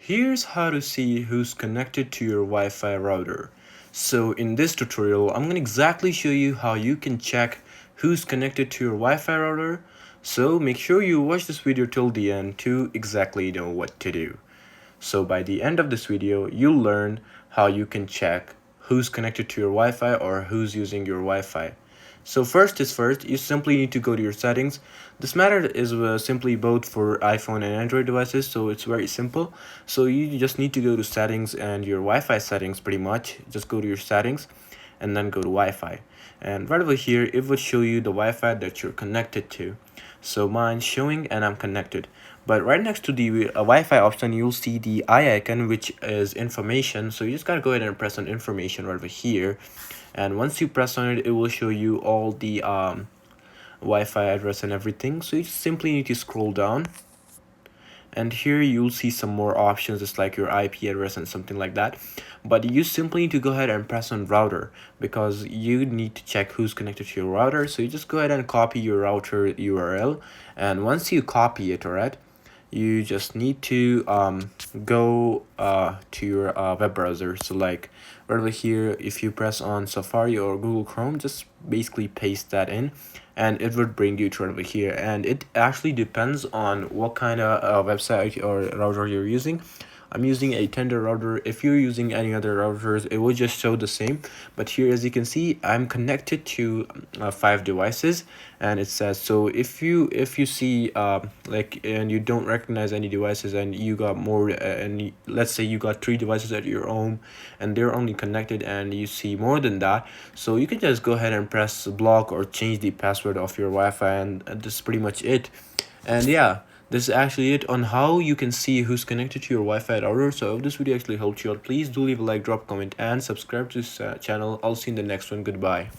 Here's how to see who's connected to your Wi-Fi router. So in this tutorial, I'm going to exactly show you how you can check who's connected to your Wi-Fi router. So make sure you watch this video till the end to exactly know what to do. So by the end of this video, you'll learn how you can check who's connected to your Wi-Fi or who's using your Wi-Fi. So first is first, you simply need to go to your settings. This method is simply both for iPhone and Android devices, so it's very simple. So you just need to go to settings and your Wi-Fi settings pretty much. Just go to your settings and then go to Wi-Fi. And right over here, it would show you the Wi-Fi that you're connected to. So mine's showing and I'm connected. But right next to the Wi-Fi option, you'll see the eye icon, which is information. So you just gotta go ahead and press on information right over here. And once you press on it, it will show you all the Wi-Fi address and everything. So you just simply need to scroll down. And here you'll see some more options, just like your IP address and something like that. But you simply need to go ahead and press on router because you need to check who's connected to your router. So you just go ahead and copy your router URL, and once you copy it, all right, you just need to go to your web browser. So like right over here, if you press on Safari or Google Chrome, just basically paste that in and it would bring you to right over here. And it actually depends on what kind of website or router you're using. I'm using a Tender router. If you're using any other routers, it will just show the same. But here, as you can see, I'm connected to 5 devices, and it says, so if you see like, and you don't recognize any devices, and you got more and let's say you got 3 devices at your home and they're only connected, and you see more than that, so you can just go ahead and press block or change the password of your Wi-Fi, and this is pretty much it. And yeah, this is actually it on how you can see who's connected to your Wi-Fi router. So if this video actually helped you out, please do leave a like, drop a comment, and subscribe to this channel. I'll see you in the next one. Goodbye.